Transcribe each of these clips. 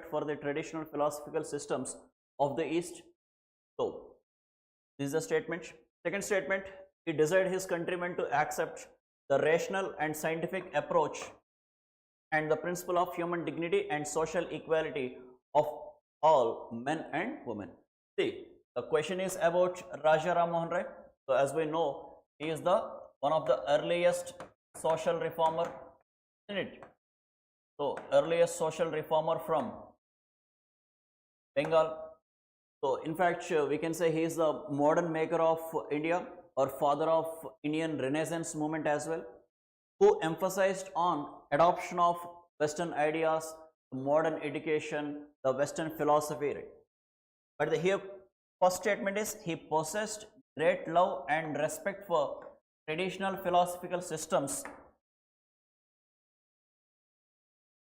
respect for the traditional philosophical systems of the East. So, this is the statement. Second statement, he desired his countrymen to accept the rational and scientific approach and the principle of human dignity and social equality of all men and women. See, the question is about Raja Ram Mohan Rai. So, as we know, he is the one of the earliest social reformer, isn't it? So, earliest social reformer from Bengal. So, in fact, we can say he is the modern maker of India or father of Indian Renaissance movement as well, who emphasized on adoption of Western ideas, modern education, the Western philosophy. Right? But here, first statement is he possessed great love and respect for traditional philosophical systems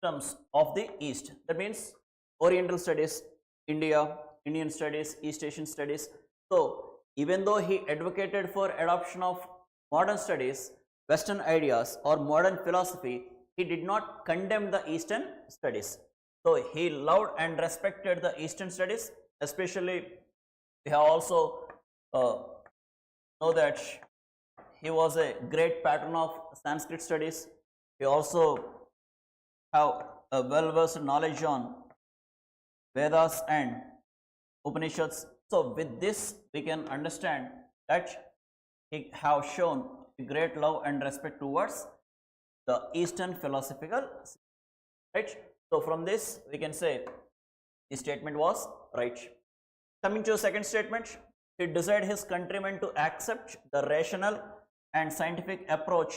of the East. That means Oriental studies, India, Indian studies, East Asian studies. So, even though he advocated for adoption of modern studies, Western ideas or modern philosophy, he did not condemn the Eastern studies. So, he loved and respected the Eastern studies, especially we have also know that he was a great patron of Sanskrit studies. He also have a well-versed knowledge on Vedas and Upanishads. So, with this we can understand that he have shown great love and respect towards the Eastern philosophical system, right. So, from this we can say the statement was right. Coming to the second statement, he desired his countrymen to accept the rational and scientific approach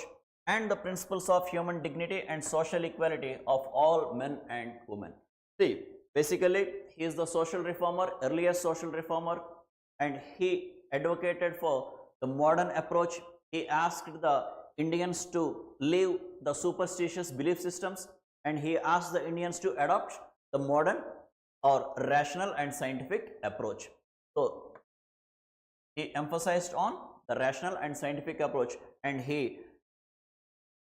and the principles of human dignity and social equality of all men and women. See, basically he is the social reformer, earliest social reformer, and he advocated for the modern approach. He asked the Indians to leave the superstitious belief systems, and he asked the Indians to adopt the modern or rational and scientific approach. So, he emphasized on the rational and scientific approach, and he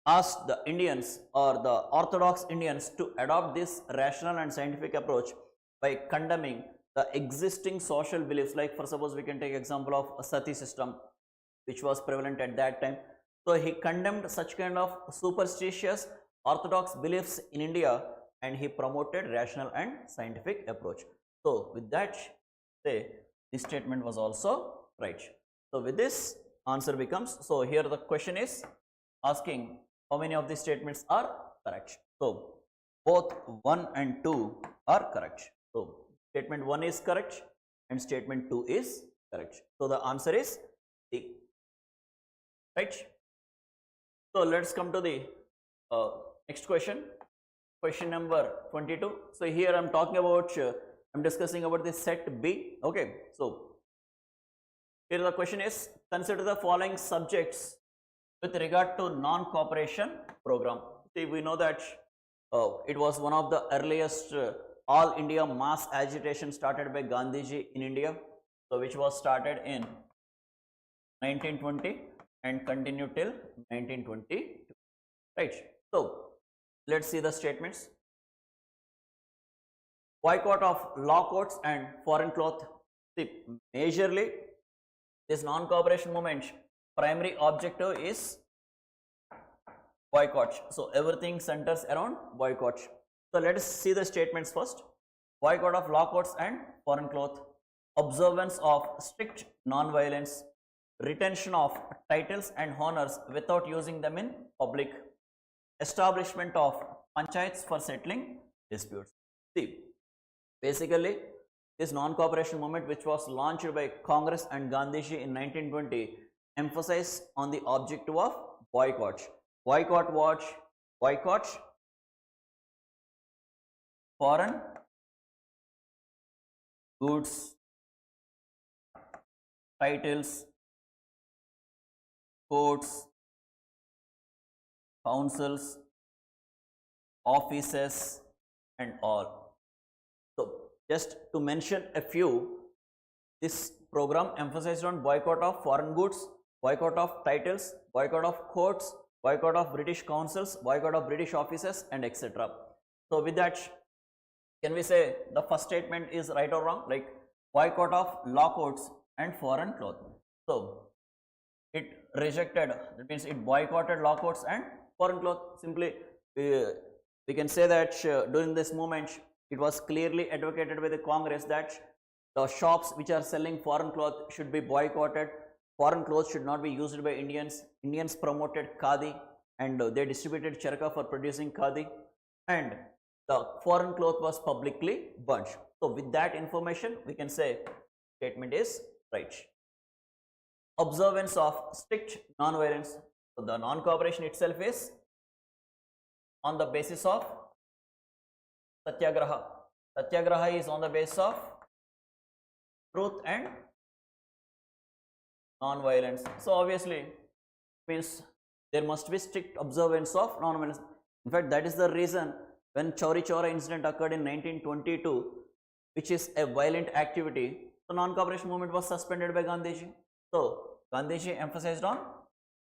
asked the Indians or the orthodox Indians to adopt this rational and scientific approach by condemning the existing social beliefs. Like, for suppose we can take example of a sati system which was prevalent at that time. So, he condemned such kind of superstitious orthodox beliefs in India, and he promoted rational and scientific approach. So, with that, say this statement was also right. So, with this answer becomes, so here the question is asking how many of these statements are correct. So, both 1 and 2 are correct. So, statement 1 is correct and statement 2 is correct. So, the answer is D, right. So, let us come to the next question, question number 22. So, here I am talking about, I am discussing about the set B. Okay. So, here the question is, consider the following subjects with regard to non-cooperation program. See, we know that it was one of the earliest all India mass agitation started by Gandhiji in India. So, which was started in 1920 and continued till 1922, right. So, let us see the statements. Boycott of law courts and foreign cloth. See, majorly this non-cooperation movement primary objective is boycott. So, everything centers around boycott. So, let us see the statements first. Boycott of law courts and foreign cloth, observance of strict non-violence, retention of titles and honors without using them in public, establishment of panchayats for settling disputes. See, basically this non-cooperation movement, which was launched by Congress and Gandhiji in 1920, emphasized on the objective of boycott. Boycott what? Boycott foreign goods, titles, courts, councils, offices and all. So, just to mention a few, this program emphasized on boycott of foreign goods, boycott of titles, boycott of courts, boycott of British councils, boycott of British offices and etc. So, with that, Can we say the first statement is right or wrong? Like boycott of law courts and foreign cloth. So it rejected, that means it boycotted law courts and foreign cloth. Simply we can say that during this movement it was clearly advocated by the Congress that the shops which are selling foreign cloth should be boycotted. Foreign clothes should not be used by Indians. Indians promoted khadi and they distributed charka for producing khadi, and the foreign cloth was publicly burnt. So with that information we can say statement is right. Observance of strict non-violence. So the non-cooperation itself is on the basis of satyagraha. Satyagraha is on the basis of truth and non-violence. So obviously means there must be strict observance of non-violence. In fact, that is the reason when Chauri Chaura incident occurred in 1922, which is a violent activity, the non-cooperation movement was suspended by Gandhiji. So Gandhiji emphasized on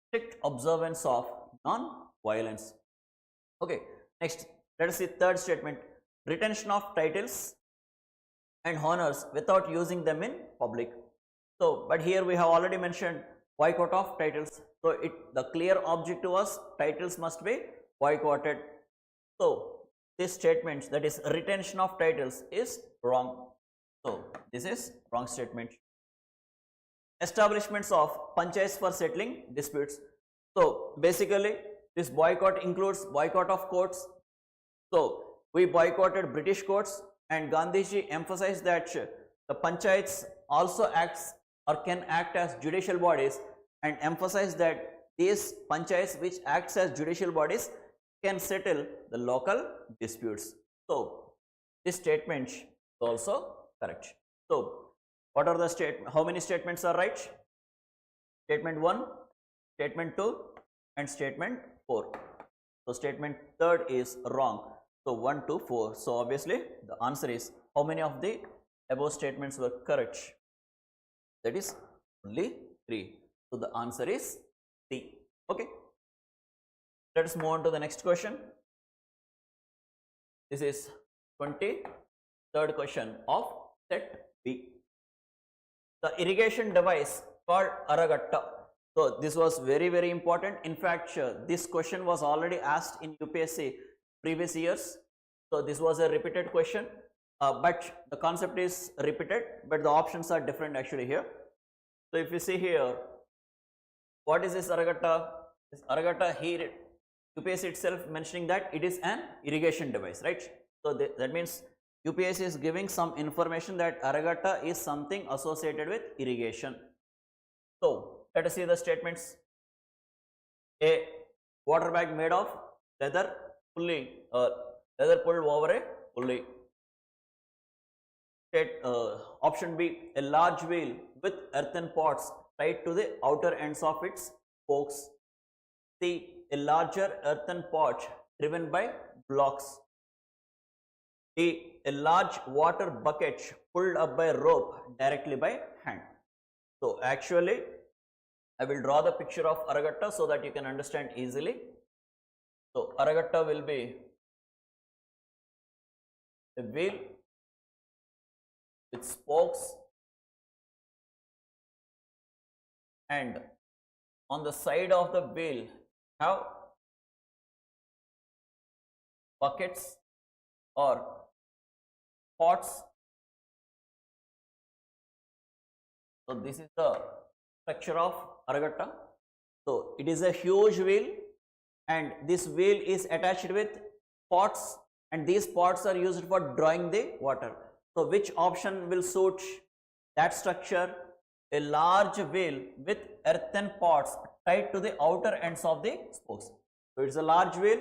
strict observance of non-violence. Okay, next let us see third statement, retention of titles and honors without using them in public. So, but here we have already mentioned boycott of titles. So the clear objective was titles must be boycotted. So this statement, that is retention of titles, is wrong. So this is wrong statement. Establishments of panchayats for settling disputes. So basically this boycott includes boycott of courts. So we boycotted British courts, and Gandhiji emphasized that the panchayats also acts or can act as judicial bodies, and emphasized that these panchayats which acts as judicial bodies can settle the local disputes. So this statement is also correct. So what are the how many statements are right? Statement 1, statement 2 and statement 4. So statement third is wrong. So 1, 2, 4. So obviously the answer is, how many of the above statements were correct? That is only 3. So the answer is C. Okay. Let us move on to the next question. This is 23rd question of set B. The irrigation device called Aragatta. So this was very important. In fact, this question was already asked in UPSC previous years. So this was a repeated question, but the concept is repeated, but the options are different actually here. So if you see here, what is this Aragatta? This Aragatta here, UPSC itself mentioning that it is an irrigation device, right? So that means UPSC is giving some information that Aragatta is something associated with irrigation. So let us see the statements. A water bag made of leather pulley, leather pulled over a pulley. Option B, a large wheel with earthen pots tied to the outer ends of its spokes. C, a larger earthen pot driven by blocks. D, a large water bucket pulled up by rope directly by hand. So actually I will draw the picture of Aragatta so that you can understand easily. So Aragatta will be a wheel with spokes, and on the side of the wheel have buckets or pots. So this is the structure of Aragatta. So it is a huge wheel, and this wheel is attached with pots, and these pots are used for drawing the water. So which option will suit that structure? A large wheel with earthen pots tied to the outer ends of the spokes. So it's a large wheel,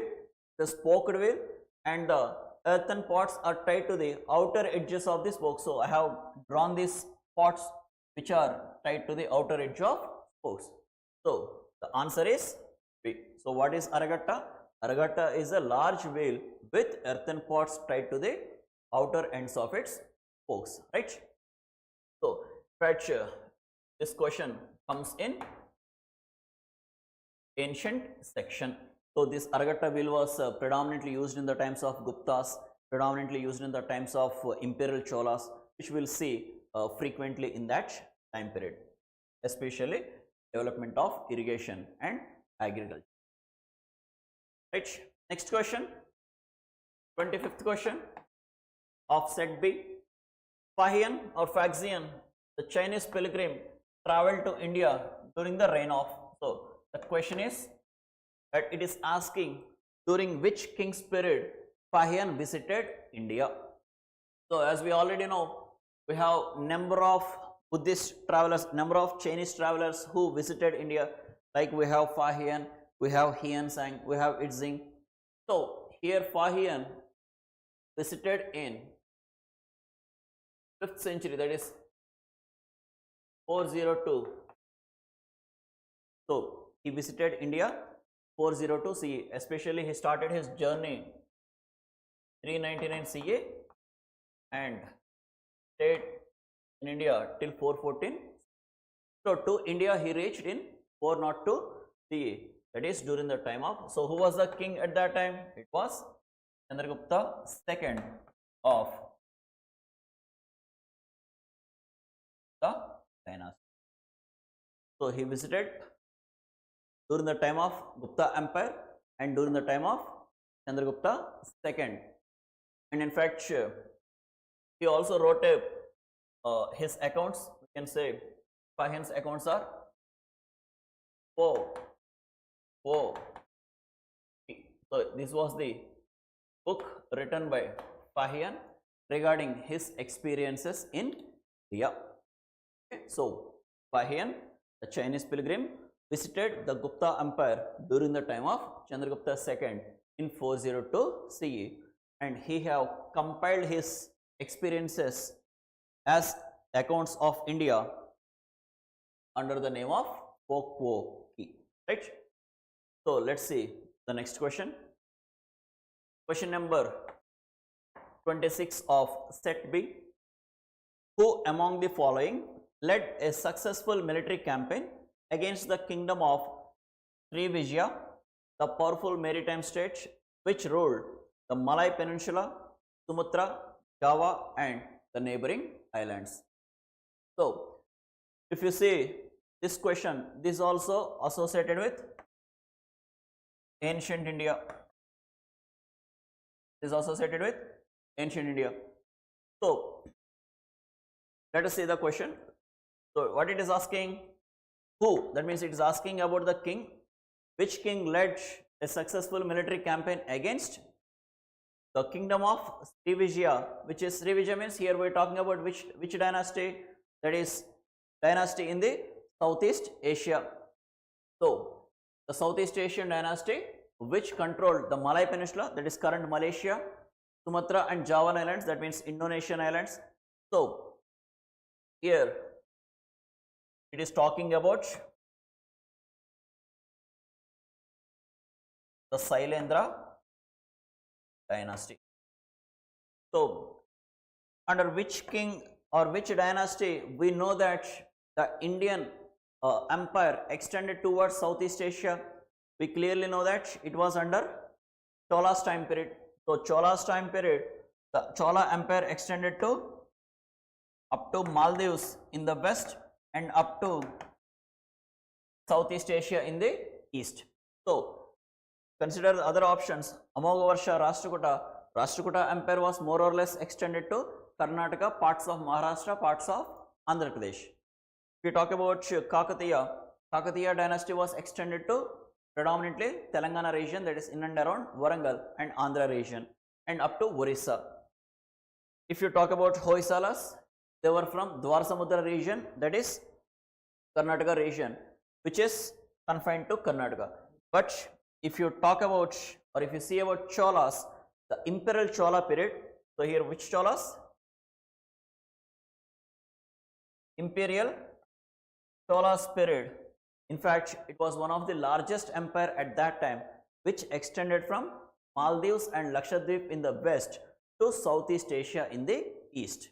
the spoked wheel, and the earthen pots are tied to the outer edges of the spokes. So I have drawn these pots which are tied to the outer edge of spokes. So the answer is B. So what is Aragatta? Aragatta is a large wheel with earthen pots tied to the outer ends of its spokes, right? So this question comes in ancient section. So this Aragatta wheel was predominantly used in the times of Guptas, predominantly used in the times of imperial Cholas, which we will see frequently in that time period, especially development of irrigation and agriculture. Right. Next question, 25th question of set B. Fahian or Faxian, the Chinese pilgrim, traveled to India during the reign of. So the question is that it is asking during which king's period Fahian visited India. So as we already know, we have number of Buddhist travelers, number of Chinese travelers who visited India, like we have Fahian, we have Hiansang, we have Itzing. So here Fahian visited in 5th century, that is 402. So he visited India 402 CE, especially he started his journey 399 CE and stayed in India till 414. So to India he reached in 402 CE, that is during the time of. So who was the king at that time? It was Chandragupta II of the dynasty. So he visited during the time of Gupta Empire and during the time of Chandragupta II. And in fact, he also wrote his accounts. We can say Fahian's accounts are 4. So this was the book written by Fahian regarding his experiences in India. Okay. So Fahian, the Chinese pilgrim, visited the Gupta Empire during the time of Chandragupta II in 402 CE, and he have compiled his experiences as accounts of India under the name of Pokwo Ki. Right. So let's see the next question. Question number 26 of set B. Who among the following led a successful military campaign against the kingdom of Srivijaya, the powerful maritime state which ruled the Malay Peninsula, Sumatra, Java and the neighboring islands? So if you see this question, this is also associated with ancient India. Is associated with ancient India. So let us see the question. So what it is asking, who? That means it is asking about the king. Which king led a successful military campaign against the kingdom of Srivijaya, which is Srivijaya means here we are talking about which dynasty? That is dynasty in the Southeast Asia. So the Southeast Asian dynasty which controlled the Malay Peninsula, that is current Malaysia, Sumatra and Java Islands, that means Indonesian islands. So here it is talking about the Sailendra dynasty. So under which king or which dynasty we know that the Indian empire extended towards Southeast Asia? We clearly know that it was under Chola's time period. So Chola's time period, the Chola empire extended to up to Maldives in the west and up to Southeast Asia in the east. So consider the other options. Amoghavarsha Rashtrakuta empire was more or less extended to Karnataka, parts of Maharashtra, parts of Andhra Pradesh. If we talk about Kakatiya dynasty was extended to predominantly Telangana region, that is in and around Warangal and Andhra region and up to Orissa. If you talk about Hoysalas, they were from Dwarsamudra region, that is Karnataka region, which is confined to Karnataka. But if you talk about or if you see about Cholas, the imperial Chola period, so here which Cholas? Imperial Cholas period. In fact, it was one of the largest empire at that time, which extended from Maldives and Lakshadweep in the west to Southeast Asia in the east.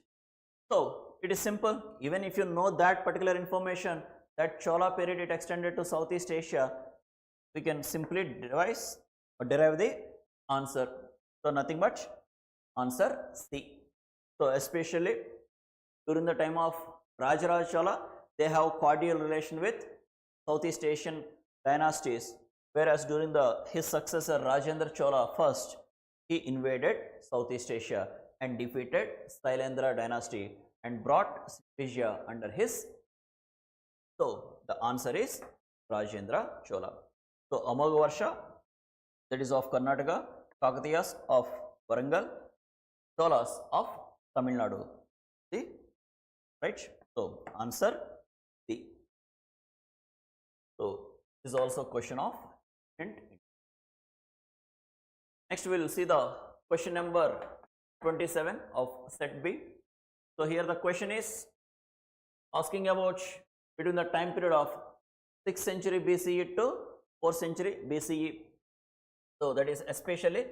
So it is simple. Even if you know that particular information, that Chola period it extended to Southeast Asia, we can simply derive the answer. So nothing but Answer C. So especially during the time of Rajaraj Chola, they have cordial relation with Southeast Asian dynasties, whereas during his successor Rajendra Chola first, he invaded Southeast Asia and defeated Sailendra dynasty and brought Vijaya under his. So the answer is Rajendra Chola. So Amogavarsha, that is of Karnataka, Kakatiyas of Warangal, Cholas of Tamil Nadu. See, right? So answer C. So this is also question of hint. Next we will see the question number 27 of set B. So here the question is asking about between the time period of 6th century BCE to 4th century BCE. So that is especially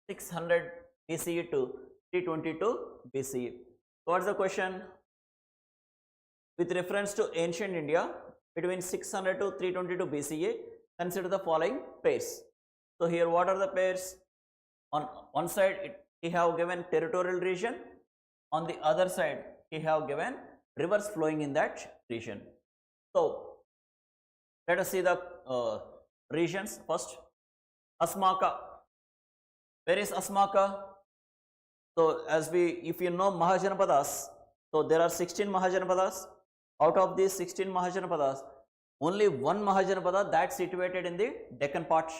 600 BCE to 322 BCE. So what is the question? With reference to ancient India between 600 to 322 BCE, consider the following pairs. So here what are the pairs? On one side he have given territorial region, on the other side he have given rivers flowing in that region. So let us see the regions first. Asmaka. Where is Asmaka? So if you know Mahajanapadas, so there are 16 Mahajanapadas. Out of these 16 Mahajanapadas, only one Mahajanapada that situated in the Deccan part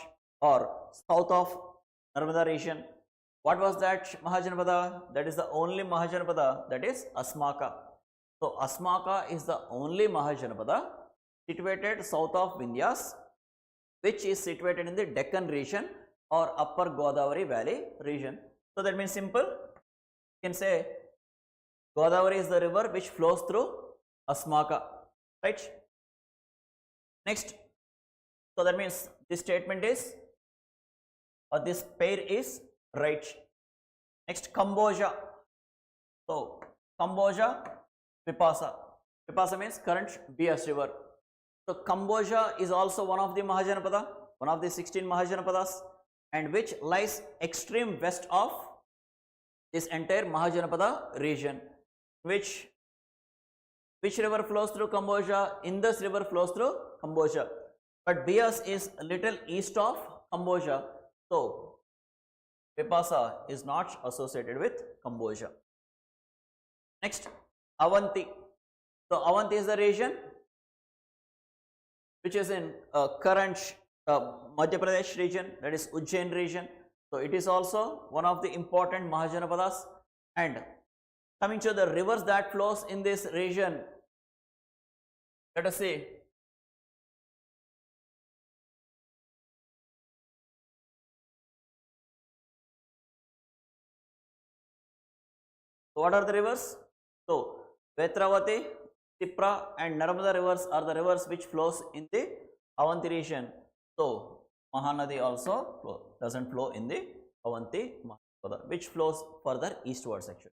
or south of Narmada region. What was that Mahajanapada? That is the only Mahajanapada, that is Asmaka. So Asmaka is the only Mahajanapada situated south of Vindhyas, which is situated in the Deccan region or upper Godavari valley region. So that means simple, you can say Godavari is the river which flows through Asmaka, right? Next, so that means this statement is or this pair is right. Next, Kamboja. So Kamboja, Vipasa. Vipasa means current Bias river. So Kamboja is also one of the Mahajanapada, one of the 16 Mahajanapadas, and which lies extreme west of this entire Mahajanapada region. Which river flows through Kamboja? Indus river flows through Kamboja, but Bias is a little east of Kamboja. So Vipasa is not associated with Kamboja. Next, Avanti. So Avanti is the region which is in current Madhya Pradesh region, that is Ujjain region. So it is also one of the important Mahajanapadas. And coming to the rivers that flows in this region, let us see. So what are the rivers? So Vetravati, Tipra and Narmada rivers are the rivers which flows in the Avanti region. So Mahanadi also doesn't flow in the Avanti Mahanapada, which flows further eastwards actually.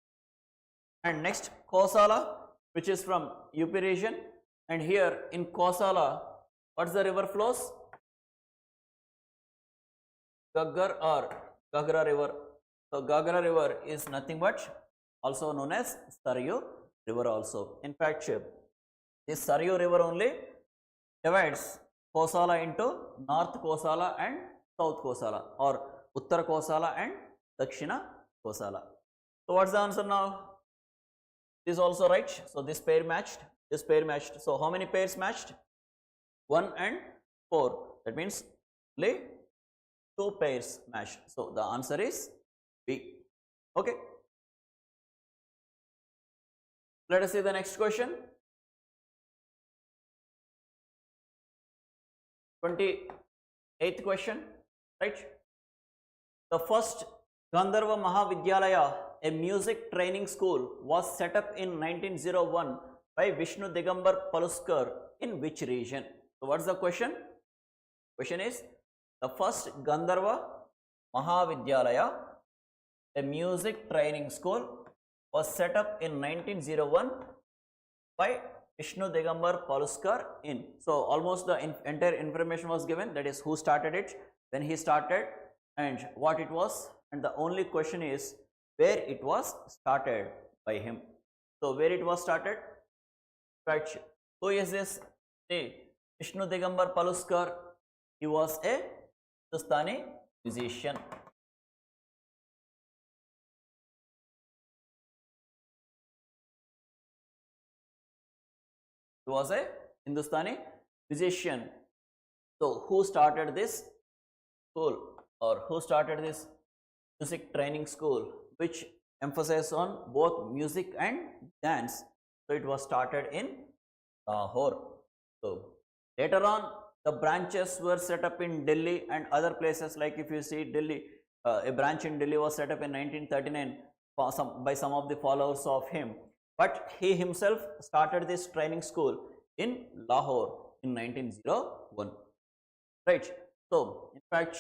And next, Kosala, which is from UP region, and here in Kosala, what's the river flows? Gaggar or Gagra river. So Gagra river is nothing but also known as Saryu river also. In fact, this Saryu river only divides Kosala into North Kosala and South Kosala, or Uttar Kosala and Dakshina Kosala. So what's the answer now? This is also right. So this pair matched, this pair matched. So how many pairs matched? 1 and 4. That means only 2 pairs matched. So the answer is B. Okay. Let us see the next question. 28th question, right? The first Gandharva Mahavidyalaya, a music training school, was set up in 1901 by Vishnu Digambar Paluskar in which region? So what is the question? Question is, the first Gandharva Mahavidyalaya, a music training school, was set up in 1901 by Vishnu Digambar Paluskar in. So almost the entire information was given, that is who started it, when he started and what it was, and the only question is where it was started by him. So where it was started? Right. Who is this? See, Vishnu Digambar Paluskar. He was a Hindustani musician. He was a Hindustani musician. So who started this school, or who started this music training school, which emphasizes on both music and dance? So it was started in Lahore. So later on, the branches were set up in Delhi and other places. Like if you see Delhi, a branch in Delhi was set up in 1939 by some of the followers of him. But he himself started this training school in Lahore in 1901. Right. So in fact,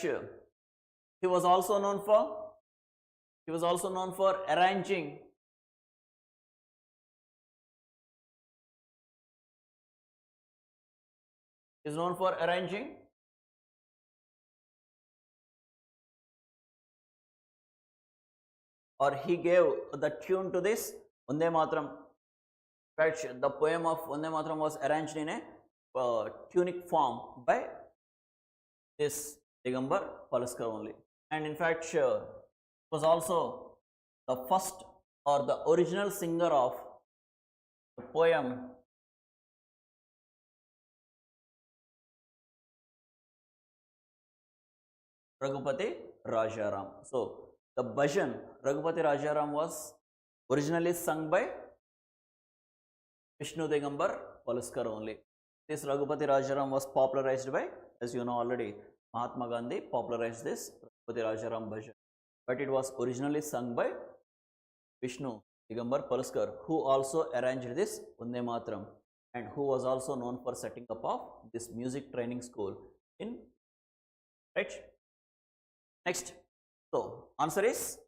he was also known for arranging is known for arranging or he gave the tune to this Vande Mataram. In fact, the poem of Vande Mataram was arranged in a tunic form by this Digambar Paluskar only. And in fact, was also the first or the original singer of the poem Raghupati Rajaram. So the bhajan Raghupati Rajaram was originally sung by Vishnu Digambar Paluskar only. This Raghupati Rajaram was popularized by, as you know already, Mahatma Gandhi popularized this Raghupati Rajaram bhajan. But it was originally sung by Vishnu Digambar Paluskar, who also arranged this Vande Mataram and who was also known for setting up of this music training school in, right? Next, so answer is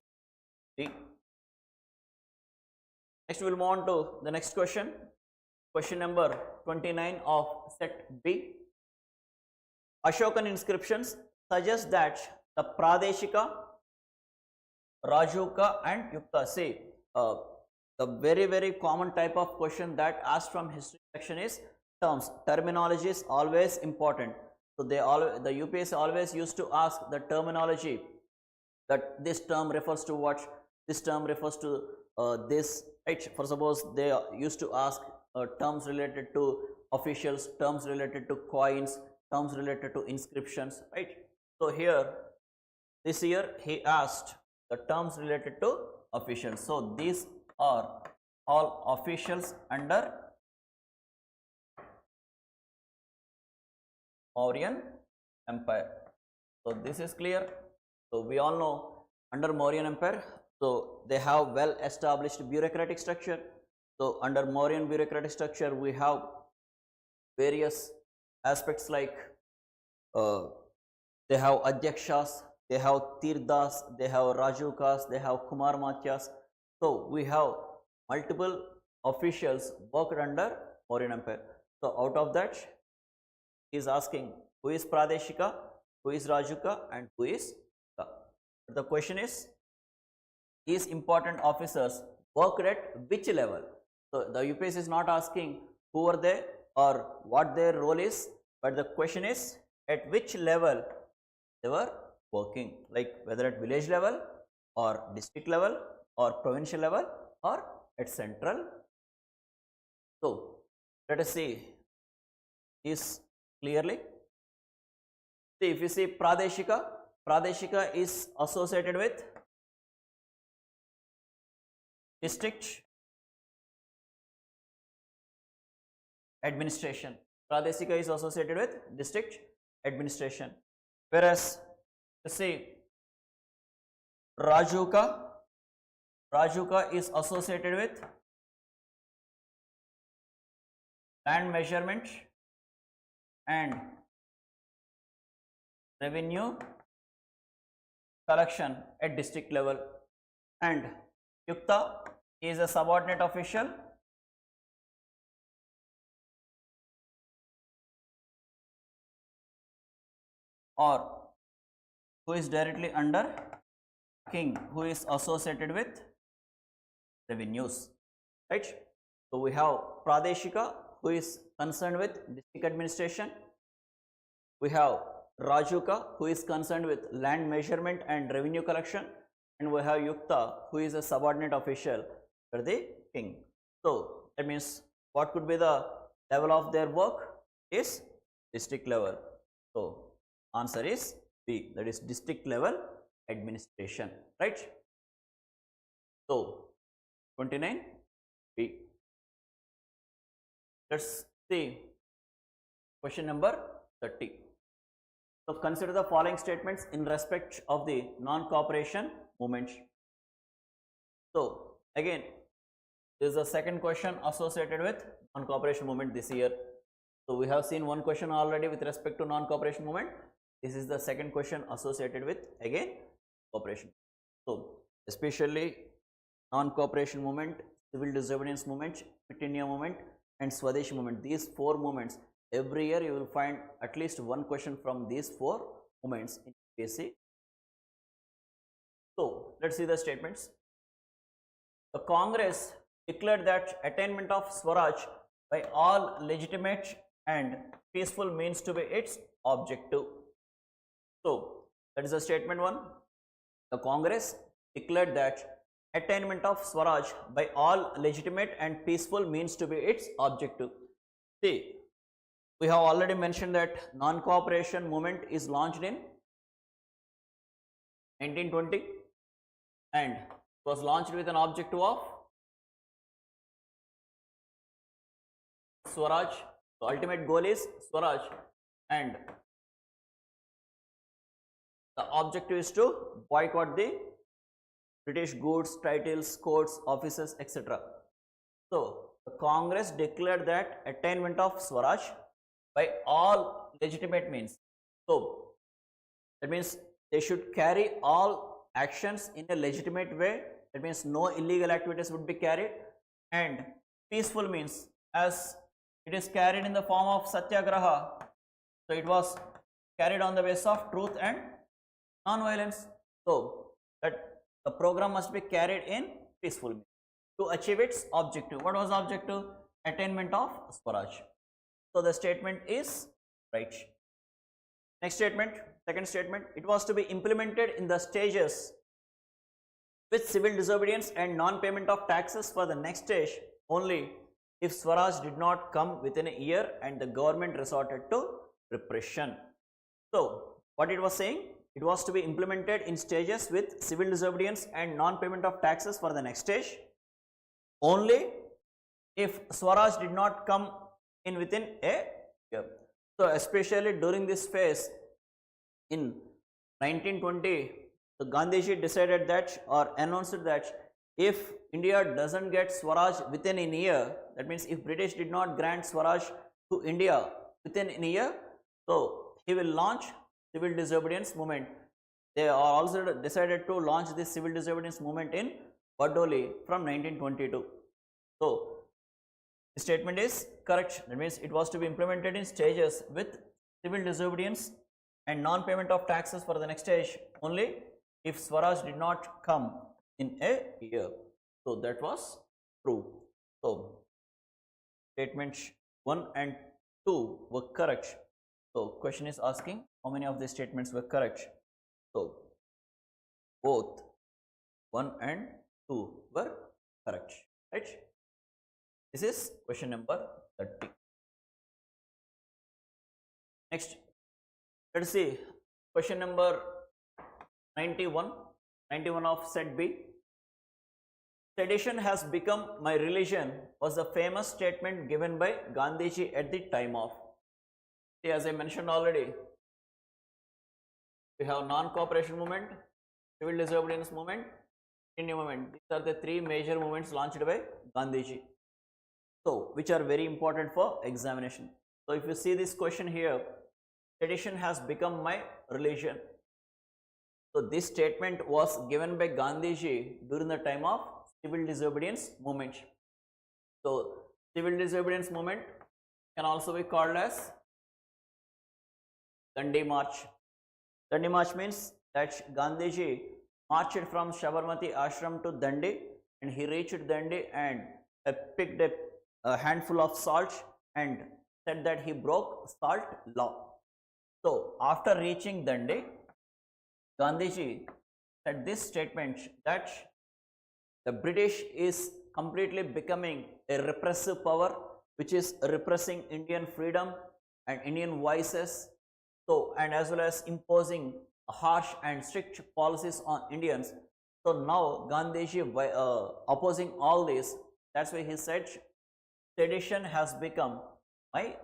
D. Next, we will move on to the next question. Question number 29 of set B. Ashokan inscriptions suggest that the Pradeshika, Rajuka and Yukta. See, the very common type of question that asked from history section is terms. Terminology is always important. So the UPSC always used to ask the terminology, that this term refers to what, this term refers to this, right? For suppose they used to ask terms related to officials, terms related to coins, terms related to inscriptions, right? So here, this year he asked the terms related to officials. So these are all officials under Mauryan Empire. So this is clear. So we all know under Mauryan Empire, so they have well established bureaucratic structure. So under Mauryan bureaucratic structure, we have various aspects like they have Adhyakshas, they have Tirdas, they have Rajukas, they have Kumar Matyas. So we have multiple officials worked under Mauryan Empire. So out of that, he is asking who is Pradeshika, who is Rajuka and who is Ka. The question is, these important officers worked at which level? So the UPSC is not asking who are they or what their role is, but the question is at which level they were working, like whether at village level or district level or provincial level or at central. So let us see this clearly. See, if you see Pradeshika, Pradeshika is associated with district administration. Pradeshika is associated with district administration. Whereas, let's say Rajuka, Rajuka is associated with land measurement and revenue collection at district level, and Yukta is a subordinate official or who is directly under king who is associated with revenues, right? So we have Pradeshika who is concerned with district administration. We have Rajuka who is concerned with land measurement and revenue collection, and we have Yukta who is a subordinate official for the king. So that means what could be the level of their work is district level. So answer is B, that is district level administration, right? So 29 B. Let's see question number 30. So consider the following statements in respect of the non-cooperation movement. So again, this is the second question associated with non-cooperation movement this year. So we have seen one question already with respect to non-cooperation movement. This is the second question associated with again cooperation. So especially non-cooperation movement, civil disobedience movement, Quit India movement and Swadeshi movement. These four movements, every year you will find at least one question from these four movements in UPSC. So let's see the statements. The Congress declared that attainment of Swaraj by all legitimate and peaceful means to be its objective. So that is the statement 1. The Congress declared that attainment of Swaraj by all legitimate and peaceful means to be its objective. See, we have already mentioned that non-cooperation movement is launched in 1920 and was launched with an objective of Swaraj. The ultimate goal is Swaraj and the objective is to boycott the British goods, titles, courts, offices, etc. So the Congress declared that attainment of Swaraj by all legitimate means. So that means they should carry all actions in a legitimate way. That means no illegal activities would be carried, and peaceful means as it is carried in the form of satyagraha. So it was carried on the basis of truth and non-violence. So that the program must be carried in peaceful means to achieve its objective. What was the objective? Attainment of Swaraj. So the statement is right. Next statement, second statement, it was to be implemented in the stages with civil disobedience and non-payment of taxes for the next stage only if Swaraj did not come within a year and the government resorted to repression. So what it was saying, it was to be implemented in stages with civil disobedience and non-payment of taxes for the next stage only if Swaraj did not come in within a year. So especially during this phase in 1920, the Gandhiji decided that or announced that if India doesn't get Swaraj within a year, that means if British did not grant Swaraj to India within a year, so he will launch civil disobedience movement. They are also decided to launch this civil disobedience movement in Bardoli from 1922. So the statement is correct. That means it was to be implemented in stages with civil disobedience and non-payment of taxes for the next stage only if Swaraj did not come in a year. So that was true. So statements 1 and 2 were correct. So question is asking how many of these statements were correct. So both 1 and 2 were correct, right? This is question number 30. Next, let us see question number 91 of set B. Sedition has become my religion was the famous statement given by Gandhiji at the time of. See, as I mentioned already, we have non-cooperation movement, civil disobedience movement, Indian movement. These are the three major movements launched by Gandhiji. So which are very important for examination. So if you see this question here, sedition has become my religion. So this statement was given by Gandhiji during the time of civil disobedience movement. So civil disobedience movement can also be called as Dandi March. Dandi March means that Gandhiji marched from Sabarmati ashram to Dandi, and he reached Dandi and picked a handful of salt and said that he broke salt law. So after reaching Dandi, Gandhiji said this statement that the British is completely becoming a repressive power which is repressing Indian freedom and Indian voices, so and as well as imposing harsh and strict policies on Indians. So now Gandhiji opposing all this, that's why he said sedition has become my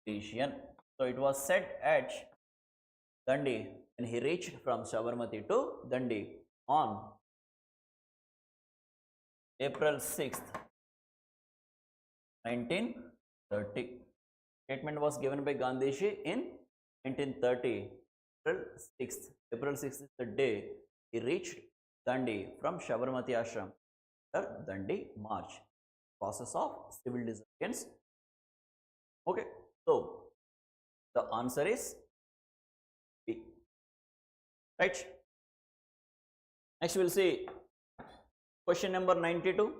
religion. So it was said at Dandi when he reached from Sabarmati to Dandi on April 6th, 1930. Statement was given by Gandhiji in 1930, April 6th is the day he reached Dandi from Sabarmati ashram. The Dandi march, process of civil disobedience. Okay, so the answer is B. Right. Next, we'll see question number 92.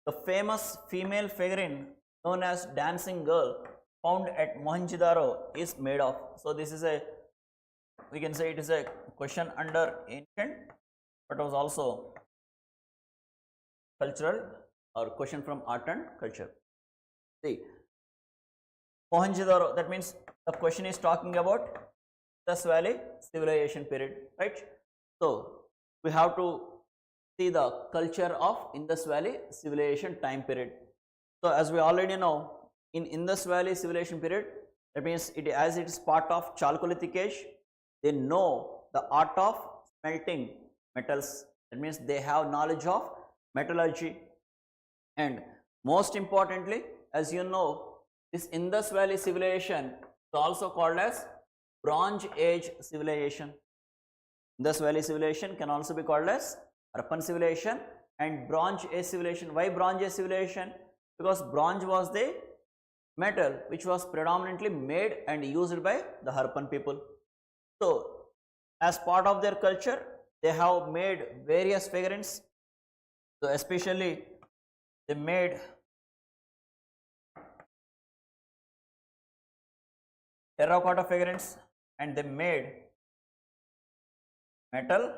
The famous female figurine known as dancing girl found at Mohenjo-daro is made of. So this is a, we can say it is a question under ancient, but was also cultural or question from art and culture. See, Mohenjo-daro, that means the question is talking about Indus Valley civilization period, right? So we have to see the culture of Indus Valley civilization time period. So as we already know, in Indus Valley civilization period, that means it as it is part of Chalcolithic age, they know the art of smelting metals. That means they have knowledge of metallurgy, and most importantly, as you know, this Indus Valley civilization is also called as Bronze Age civilization. Indus Valley civilization can also be called as Harappan civilization and Bronze Age civilization. Why Bronze Age civilization? Because bronze was the metal which was predominantly made and used by the Harappan people. So as part of their culture, they have made various figurines. So especially they made terracotta figurines and they made metal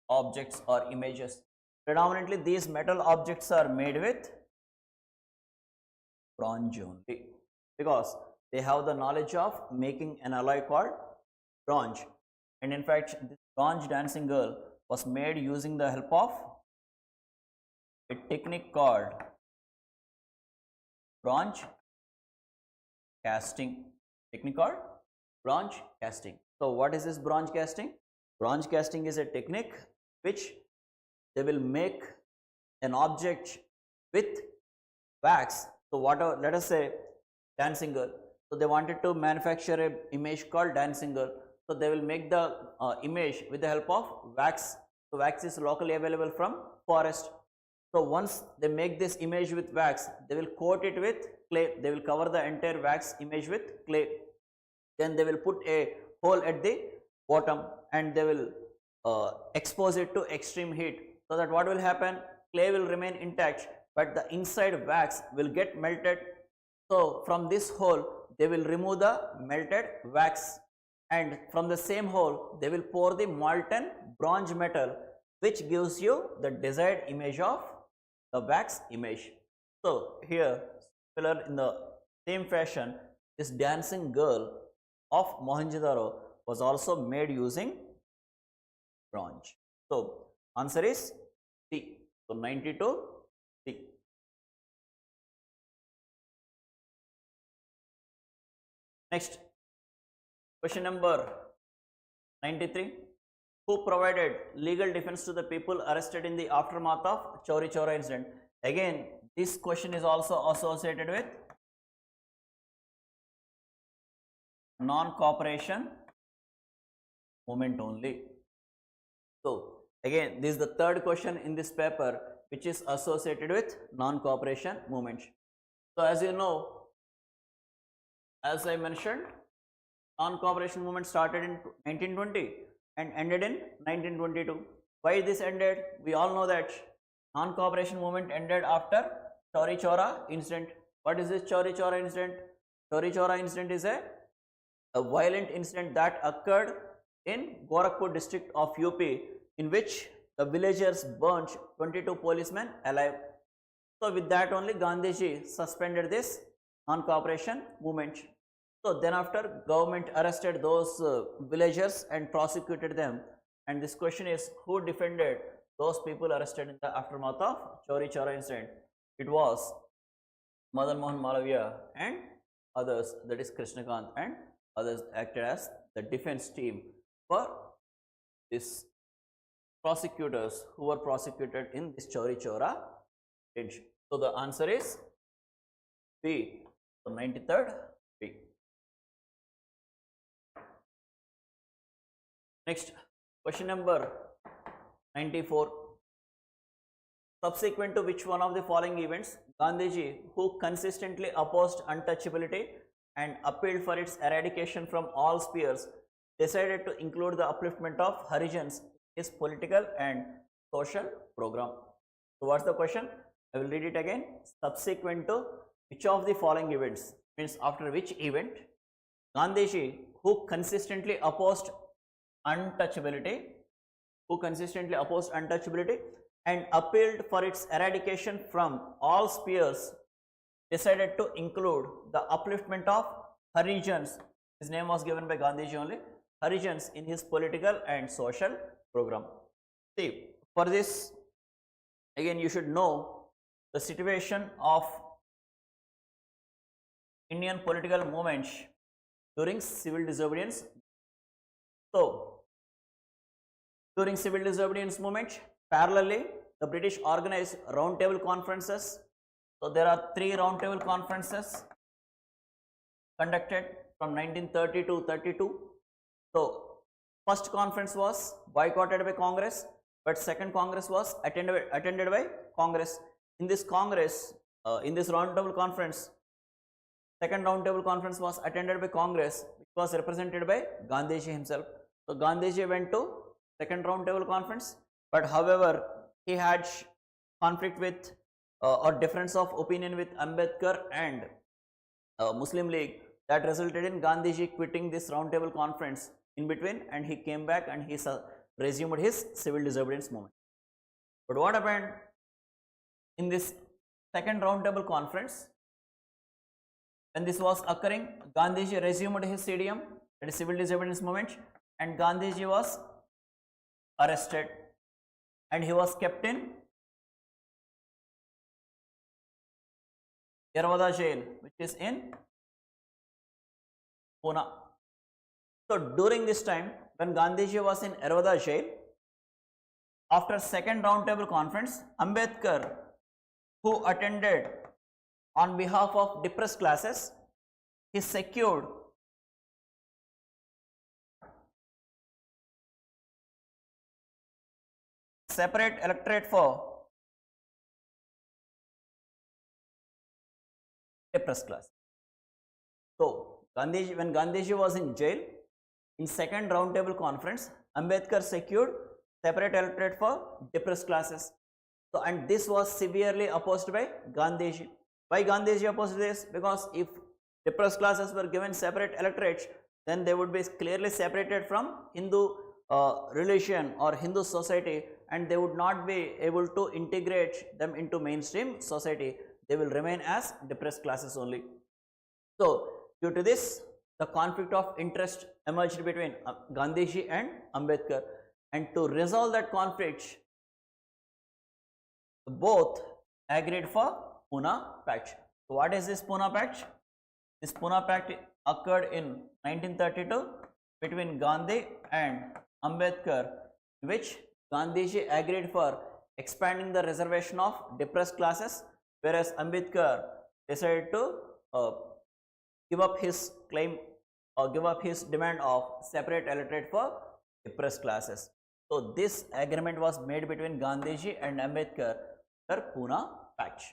objects or images. Predominantly these metal objects are made with bronze only, because they have the knowledge of making an alloy called bronze. And in fact, this bronze dancing girl was made using the help of a technique called bronze casting. Technique called bronze casting. So what is this bronze casting? Bronze casting is a technique which they will make an object with wax. So whatever, let us say dancing girl. So they wanted to manufacture an image called dancing girl. So they will make the image with the help of wax. So wax is locally available from forest. So once they make this image with wax, they will coat it with clay. They will cover the entire wax image with clay. Then they will put a hole at the bottom and they will expose it to extreme heat. So that what will happen? Clay will remain intact, but the inside wax will get melted. So from this hole, they will remove the melted wax, and from the same hole, they will pour the molten bronze metal, which gives you the desired image of the wax image. So here, similar in the same fashion, this dancing girl of Mohenjo-daro was also made using bronze. So answer is C. So 92 C. Next, question number 93. Who provided legal defense to the people arrested in the aftermath of Chauri Chaura incident? Again, this question is also associated with non-cooperation movement only. So again, this is the third question in this paper which is associated with non-cooperation movement. So as you know, as I mentioned, non-cooperation movement started in 1920 and ended in 1922. Why this ended? We all know that non-cooperation movement ended after Chauri Chaura incident. What is this Chauri Chaura incident? Chauri Chaura incident is a violent incident that occurred in Gorakhpur district of UP, in which the villagers burnt 22 policemen alive. So with that only Gandhiji suspended this non-cooperation movement. So then after, government arrested those villagers and prosecuted them, and this question is, who defended those people arrested in the aftermath of Chauri Chaura incident? It was Madan Mohan Malaviya and others, that is Krishnakant and others, acted as the defense team for these prosecutors who were prosecuted in this Chauri Chaura incident. So the answer is B, the 93rd B. Next, question number 94. Subsequent to which one of the following events, Gandhiji, who consistently opposed untouchability and appealed for its eradication from all spheres, decided to include the upliftment of Harijans in his political and social program? So what's the question? I will read it again. Subsequent to which of the following events, means after which event, Gandhiji, who consistently opposed untouchability, and appealed for its eradication from all spheres, decided to include the upliftment of Harijans. His name was given by Gandhiji only, Harijans, in his political and social program. See, for this, again you should know the situation of Indian political movements during civil disobedience. So, during civil disobedience movement, parallelly, the British organized roundtable conferences. So there are 3 roundtable conferences conducted from 1930 to 32. So first conference was boycotted by Congress, but second Congress was attended by Congress. In this Congress, in this roundtable conference, second roundtable conference was attended by Congress, which was represented by Gandhiji himself. So Gandhiji went to second roundtable conference, but however he had conflict with or difference of opinion with Ambedkar and Muslim League, that resulted in Gandhiji quitting this roundtable conference in between, and he came back and he resumed his civil disobedience movement. But what happened in this second roundtable conference? When this was occurring, Gandhiji resumed his CDM, that is civil disobedience movement, and Gandhiji was arrested and he was kept in Yerwada jail, which is in Pune. So during this time, when Gandhiji was in Yerwada jail, after second roundtable conference, Ambedkar, who attended on behalf of depressed classes, he secured separate electorate for depressed class. So Gandhiji, when Gandhiji was in jail, in second roundtable conference, Ambedkar secured separate electorate for depressed classes. So, and this was severely opposed by Gandhiji. Why Gandhiji opposed this? Because if depressed classes were given separate electorates, then they would be clearly separated from Hindu religion or Hindu society, and they would not be able to integrate them into mainstream society. They will remain as depressed classes only. So due to this, the conflict of interest emerged between Gandhiji and Ambedkar, and to resolve that conflict, both agreed for Pune Pact. So what is this Pune Pact? This Pune Pact occurred in 1932 between Gandhi and Ambedkar, in which Gandhiji agreed for expanding the reservation of depressed classes, whereas Ambedkar decided to give up his claim or give up his demand of separate electorate for depressed classes. So this agreement was made between Gandhiji and Ambedkar for Pune Pact.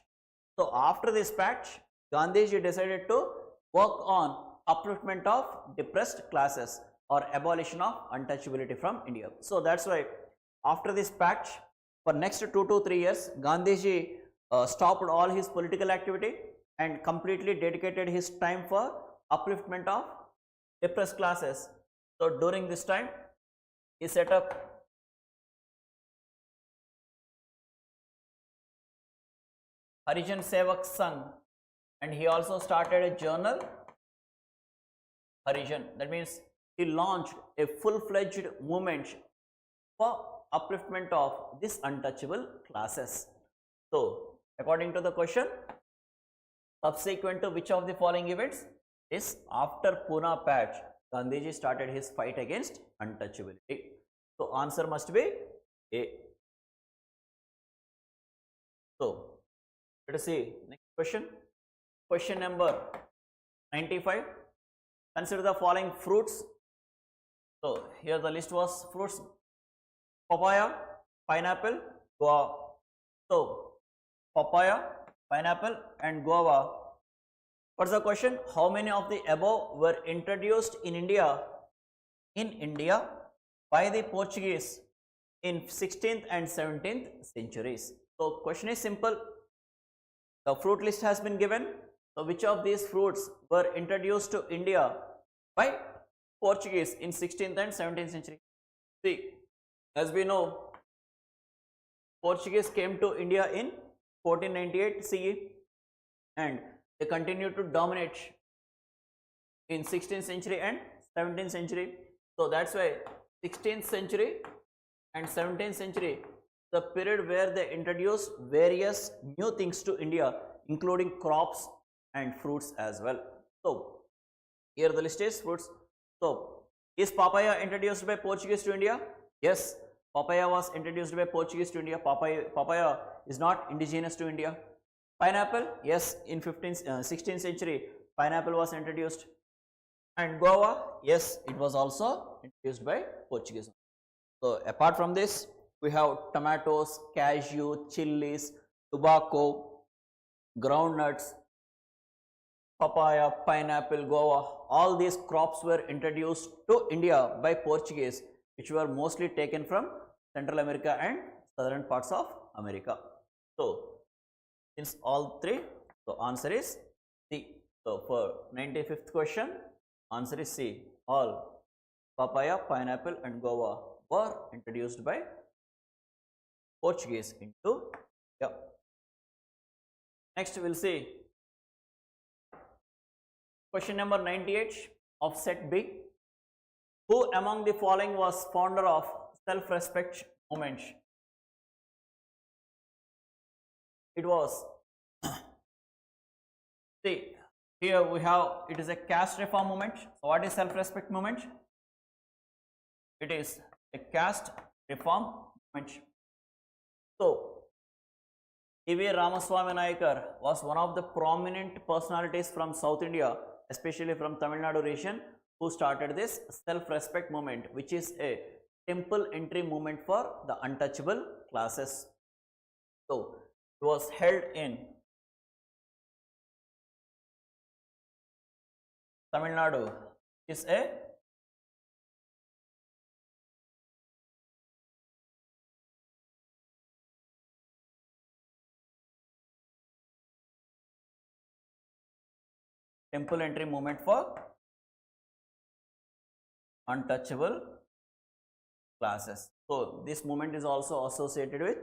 So after this pact, Gandhiji decided to work on upliftment of depressed classes. or abolition of untouchability from India. So that's why after this pact, for next 2 to 3 years, Gandhiji stopped all his political activity and completely dedicated his time for upliftment of depressed classes. So during this time, he set up Harijan Sevak Sangh, and he also started a journal, Harijan. That means he launched a full-fledged movement for upliftment of these untouchable classes. So according to the question, subsequent to which of the following events is after Pune Pact, Gandhiji started his fight against untouchability. So answer must be A. So let us see next question. Question number 95. Consider the following fruits. So here the list was fruits: papaya, pineapple, guava. So papaya, pineapple and guava. What's the question? How many of the above were introduced in India by the Portuguese in 16th and 17th centuries? So question is simple. The fruit list has been given. So which of these fruits were introduced to India by Portuguese in 16th and 17th century? See, as we know, Portuguese came to India in 1498 CE and they continued to dominate in 16th century and 17th century. So that's why 16th century and 17th century, the period where they introduced various new things to India, including crops and fruits as well. So here the list is fruits. So is papaya introduced by Portuguese to India? Yes, papaya was introduced by Portuguese to India. Papaya is not indigenous to India. Pineapple, yes, in 16th century pineapple was introduced. And guava, yes, it was also introduced by Portuguese. So apart from this, we have tomatoes, cashew, chilies, tobacco, groundnuts, papaya, pineapple, guava. All these crops were introduced to India by Portuguese, which were mostly taken from Central America and southern parts of America. So since all three, so answer is C. So for 95th question, answer is C. All papaya, pineapple and guava were introduced by Portuguese into India. Next we will see question number 98 of set B. Who among the following was founder of self-respect movement? It was, see, here we have, it is a caste reform movement. So what is self-respect movement? It is a caste reform movement. So E.V. Ramaswamy Nayakar was one of the prominent personalities from South India, especially from Tamil Nadu region, who started this self-respect movement, which is a temple entry movement for the untouchable classes. So it was held in Tamil Nadu. Is a temple entry movement for untouchable classes. So this movement is also associated with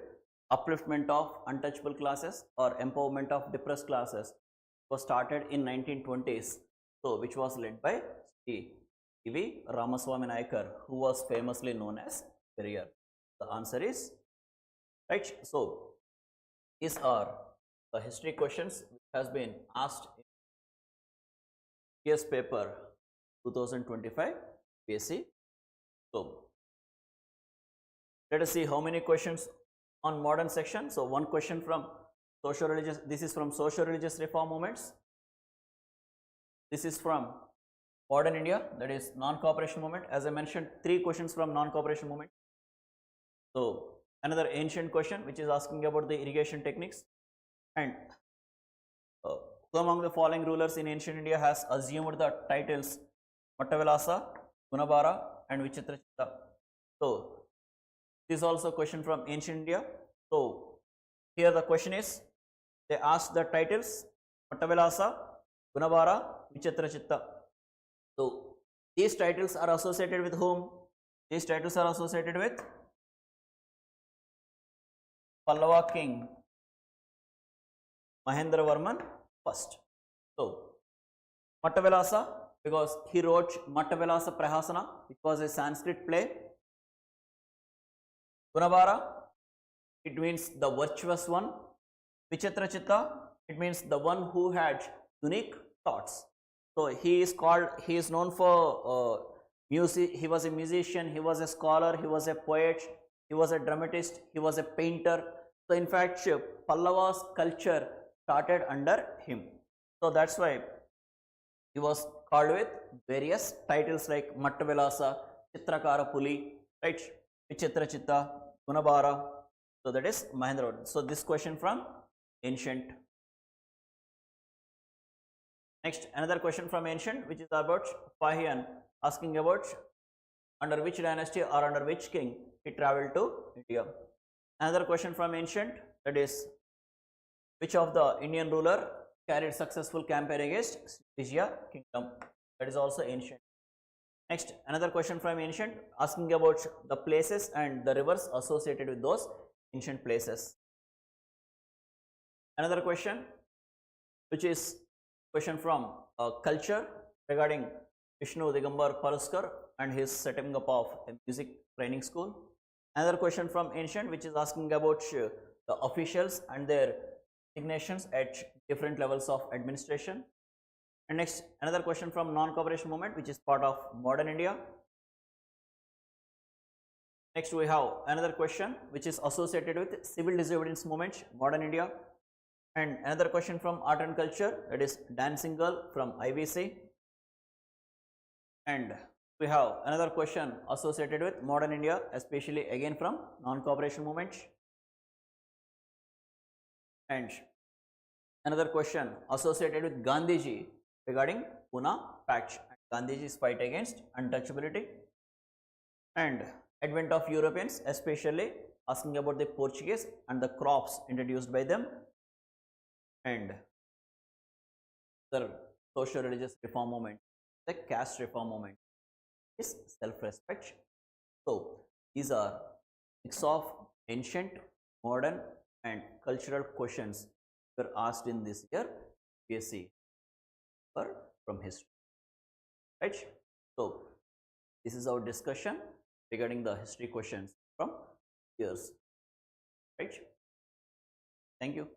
upliftment of untouchable classes or empowerment of depressed classes. It was started in 1920s, so which was led by E.V. Ramaswamy Nayakar, who was famously known as Periyar. The answer is right. So these are the history questions which has been asked in UPSC paper 2025 UPSC. So let us see how many questions on modern section. So one question from social religious, this is from social religious reform movements. This is from modern India, that is non-cooperation movement. As I mentioned, 3 questions from non-cooperation movement. So another ancient question which is asking about the irrigation techniques. And who among the following rulers in ancient India has assumed the titles Mattavilasa, Gunabara, and Vichitrachitta. So this is also a question from ancient India. So here the question is, they asked the titles Mattavilasa, Gunabara, Vichitrachitta. So these titles are associated with whom? These titles are associated with Pallava king Mahendravarman first. So Mattavilasa, because he wrote Mattavilasa Prahasana, which was a Sanskrit play. Gunabara, it means the virtuous one. Vichitrachitta, it means the one who had unique thoughts. So he is known for music. He was a musician, he was a scholar, he was a poet, he was a dramatist, he was a painter. So in fact, Pallava's culture started under him. So that's why he was called with various titles like Mattavilasa, Chitrakara Puli, right? Vichitrachitta, Gunabara. So that is Mahendra. So this question from ancient. Next, another question from ancient, which is about Fahian, asking about under which dynasty or under which king he travelled to India. Another question from ancient, that is, which of the Indian ruler carried successful campaign against Vijaya kingdom? That is also ancient. Next, another question from ancient, asking about the places and the rivers associated with those ancient places. Another question, which is question from culture regarding Vishnu Digambar Paluskar and his setting up of a music training school. Another question from ancient, which is asking about the officials and their designations at different levels of administration. And next, another question from non-cooperation movement, which is part of modern India. Next, we have another question which is associated with civil disobedience movement, modern India. And another question from art and culture, that is dancing girl from IVC. And we have another question associated with modern India, especially again from non-cooperation movement. And another question associated with Gandhiji regarding Pune Pact, Gandhiji's fight against untouchability. And advent of Europeans, especially asking about the Portuguese and the crops introduced by them. And the social religious reform movement, the caste reform movement, is self-respect. So these are mix of ancient, modern and cultural questions were asked in this year UPSC from history, right? So this is our discussion regarding the history questions from years, right? Thank you.